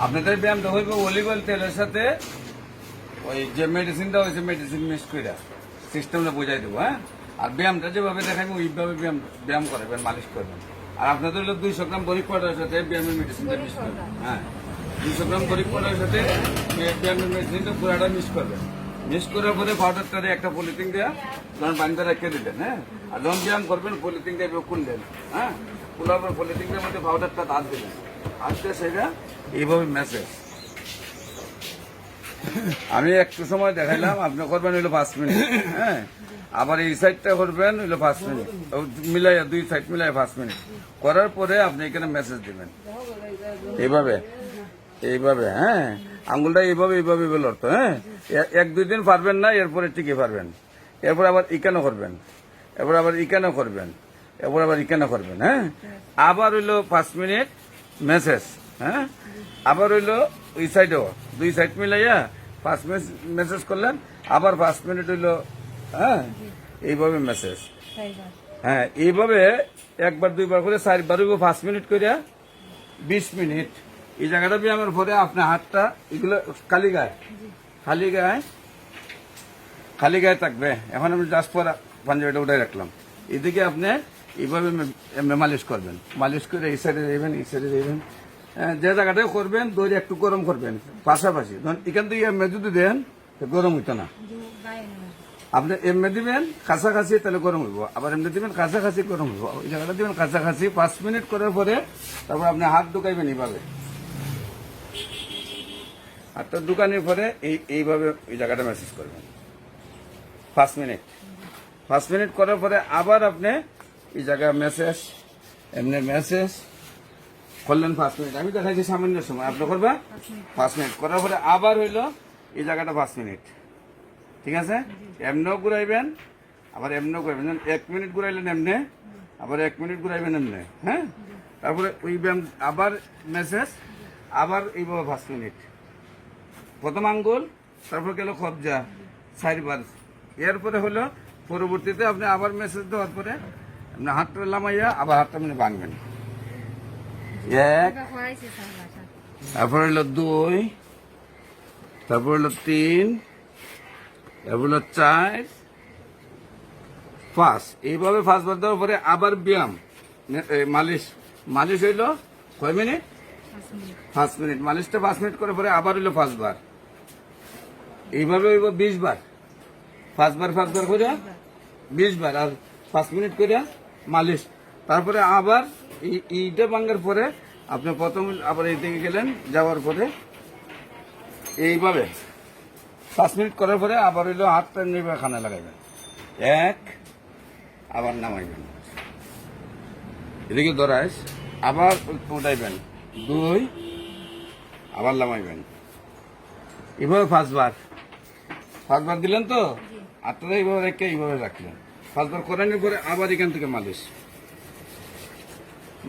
আপনাদের ব্যায়ামটা হইব অলিভ অয়েল তেলের সাথে ওই যে মেডিসিনটা হয়েছে মেডিসিন মিক্স করে সিস্টেমটা বুঝাই দেবো, হ্যাঁ। আর ব্যায়ামটা যেভাবে দেখাবো ওইভাবে ব্যায়াম করবেন, মালিশ করবেন। আর আপনাদের হলো 200 গ্রাম বরিক পাউডারের সাথে ব্যায়ামের মেডিসিনটা মিক্স করবেন, হ্যাঁ। 200 গ্রাম বরিক পাউডারের সাথে ব্যায়ামের মেডিসিনটা পুরাটা মিক্স করবেন। মিক্স করার পরে পাউডারটারে একটা পলিথিন দেওয়া যখন পানিটা রেখে দিলেন, হ্যাঁ। আর যখন ব্যায়াম করবেন পলিথিন দিয়ে খুললেন, হ্যাঁ। খোলার পর পলিথিনের মধ্যে পাউডারটা হাত দিলেন, হাতে সেটা এইভাবে মেসেজ আমি একটু সময় দেখাইলাম, আপনি করবেন হইলো 5 মিনিট, হ্যাঁ। আবার এই সাইডটা করবেন হইলো 5 মিনিট, মিলাইয়া 2 সাইড মিলাই 5 মিনিট করার পরে আপনি এখানে মেসেজ দিবেন এইভাবে এইভাবে, হ্যাঁ। আঙ্গুলটা এইভাবে এইভাবে লড়তো, হ্যাঁ। 1-2 দিন পারবেন না, এরপরে ঠিকই পারবেন। এরপর আবার ইকানো করবেন, এরপর আবার ইকানো করবেন, এরপর আবার ইকানো করবেন, হ্যাঁ। আবার হইলো 5 মিনিট মেসেজ, হ্যাঁ। আবার হইলো ওই সাইডেও 2 সাইড মিলাইয়া 5 মিনিট মেসেজ করলেন, আবার 5 মিনিট হইলো, হ্যাঁ। এইভাবে মেসেজ, হ্যাঁ। এইভাবে 1-2 বার করে 4 বার হইব 5 মিনিট করে 20 মিনিট। এই জায়গাটা ব্যায়ামের পরে আপনার হাতটা এগুলো খালি গায়ে থাকবে। এখন আমি জাস্ট পর পাঞ্জাবিটা উঠে রাখলাম। এদিকে আপনি এইভাবে মালিশ করবেন, মালিশ করে এই সাইডে যাবেন, এই সাইডে যাবেন, যে জায়গাটায় করবেন দড়ি একটু গরম করবেন পাশাপাশি। এখান থেকে এমনি যদি দেন গরম হইতো না, আপনি এমনি দিবেন কাছাকাছি তাহলে গরম হইব, আবার এমনি দিবেন কাছাকাছি গরম হইব। ওই জায়গাটা দিবেন কাছাকাছি 5 মিনিট করার পরে তারপর আপনি হাত ঢুকাইবেন এইভাবে, হাতটা ঢুকানোর পরে এইভাবে এই জায়গাটা মেসেজ করবেন 5 মিনিট করার পরে আবার আপনি এই জায়গায় মেসেজ এমনি মেসেজ করলেন 5 মিনিট। আমি দেখাইছি সামান্য সময়, আপনি করবা 5 মিনিট করার পরে আবার হইলো এই জায়গাটা 5 মিনিট, ঠিক আছে। এমনিও ঘুরাইবেন, আবার এমনিও ঘুরাইবেন। 1 মিনিট ঘুরাইলেন এমনি, আবার 1 মিনিট ঘুরাইবেন এমনি, হ্যাঁ। তারপরে ওই ব্যায়াম আবার মেসেজ, আবার এইভাবে 5 মিনিট। প্রথম আঙ্গুল, তারপর গেল কবজা 4 বার। এরপরে হলো পরবর্তীতে আপনি আবার মেসেজ দেওয়ার পরে আপনি হাতটা লামাইয়া আবার হাতটা মানে ভাঙবেন। 1, তারপর হলো 2, তারপর হলো 3, তারপর হলো 4, 5। এইভাবে 5 বার দেওয়ার পরে আবার ব্যায়াম মালিশ হইলো কয় মিনিট? 5 মিনিট। মালিশটা 5 মিনিট করে পরে আবার হইলো 5 বার। এইভাবে হইব 20 বার। 5 বার করে 20 বার, আর 5 মিনিট করে মালিশ। তারপরে আবার এইটা ভাঙার পরে আপনি প্রথম আবার এই দিকে গেলেন, যাওয়ার পরে এইভাবে 5 মিনিট করার পরে আবার হইলো হাতটা নিয়ে খানা লাগাইবেন। 1, আবার নামাইবেন, এদিকে ধরাইস, আবার উঠাইবেন। 2, আবার নামাইবেন। এইভাবে 5 বার দিলেন তো, হাতটা এইভাবে রেখে এইভাবে রাখলেন। 5 বার করানোর পরে আবার এখান থেকে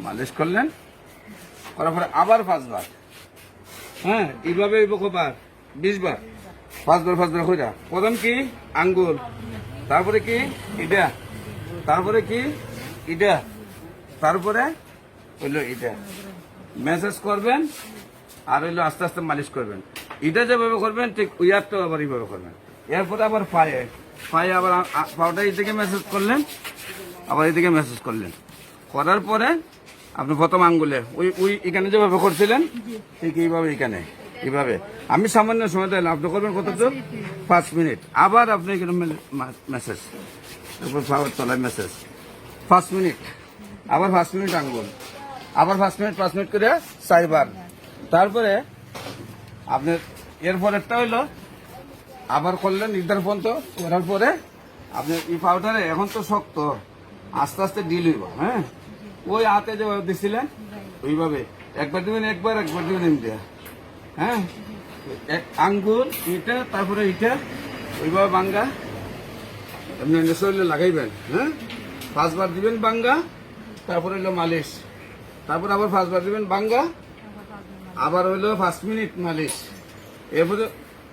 মালিশ করলেন, করার পরে আবার 5 বার, হ্যাঁ। এইভাবে কবার 20 বার। 5 বার কইরা প্রথম কি আঙ্গুল, তারপরে কি এটা, তারপরে কি এটা, তারপরে হইলো এটা মেসেজ করবেন, আর হইলো আস্তে আস্তে মালিশ করবেন। এটা যেভাবে করবেন ঠিক ওই হাতটাও আবার এইভাবে করবেন। এরপরে আবার পায়ে আবার পাওটা এইদিকে মেসেজ করলেন, আবার এইদিকে মেসেজ করলেন। করার পরে আপনি প্রথম আঙ্গুলে ওই এখানে যেভাবে করছিলেন ঠিক এইভাবে এখানে এইভাবে। আমি সামান্য সময় দিলাম, আপনি করবেন কতটুকু? 5 মিনিট। আবার আপনি এখানে মেসেজ, তারপর পাওয়ার তলায় মেসেজ 5 মিনিট, আবার 5 মিনিট আঙ্গুল, আবার 5 মিনিট করে 4 বার। তারপরে আপনার এরপরেরটা হইলো আবার করলেন নির্ধারণ পর্যন্ত। করার পরে আপনি এই পাউডারে এখন তো শক্ত, আস্তে আস্তে ডিল হইব, হ্যাঁ। ওই হাতে যেভাবে দিছিলেন ওইভাবে একবার দিবেন, একবার দিবেন এমনি, হ্যাঁ। আঙ্গুল এটা, তারপরে এটা ওইভাবে বাঙ্গা আপনি শরীরে লাগাইবেন, হ্যাঁ। 5 বার দিবেন বাঙ্গা, তারপরে হইলো মালিশ, তারপর আবার 5 বার দিবেন বাঙ্গা, আবার হইলো 5 মিনিট মালিশ। এরপরে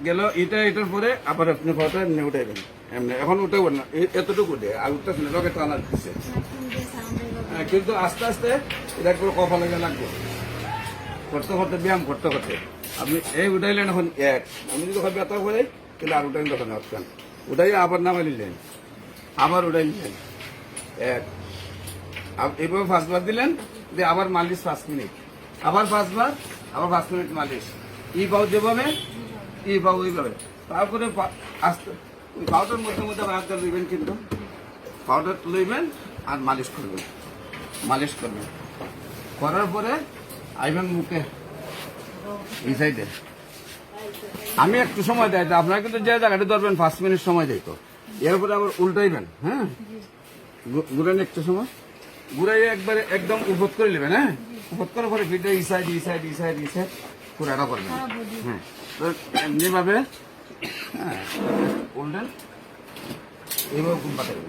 গেল এটার পরে আবার আপনি পাউটা এমনি উঠাইবেন, এমনি। এখন উঠাবেন না, এতটুকু উঠে আর উঠতেছে না, লোকে টানা দিচ্ছে, কিন্তু আস্তে আস্তে এটা একবার কপালে লাগবে। করতে করতে ব্যায়াম করতে করতে আপনি এই উঠাইলেন এখন এক, আমি যদি ওখানে ব্যথা করে তাহলে আর উঠাইন তখন আসবেন, উঠাই আবার নামাই নিলেন, আবার উঠাই নিলেন এক, এইভাবে 5 বার দিলেন, দিয়ে আবার মালিশ 5 মিনিট, আবার 5 বার, আবার 5 মিনিট মালিশ, ই পাও যেভাবে ই পাও ওইভাবে। তারপরে আস্তে ওই পাউডার মধ্যে মধ্যে আবার হাতটা লইবেন, কিন্তু পাউডার লইবেন আর মালিশ করবেন, মালিশ করবেন, করার পরে আইবেন মুখে এই সাইডে। আমি একটু সময় দেয়, আপনারা কিন্তু যে জায়গাটা ধরবেন 5 মিনিট সময় দেয়, তো এরপরে আবার উল্টাইবেন। হ্যাঁ, ঘুরেন একটু সময়, ঘুরাই একবারে একদম উপত করে নেবেন। হ্যাঁ, উপত করার পরে ফিরটা ই সাইড ই সাইড ই সাইড ই সাইড পুরাটা করবেন। হ্যাঁ, তো এমনিভাবে হ্যাঁ উল্টেন, এইভাবে ঘুম পাঠাবেন,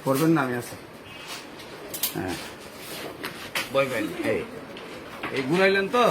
করবেন না, আমি আছে। হ্যাঁ, বই পাইনি এই ঘুরাইলেন তো।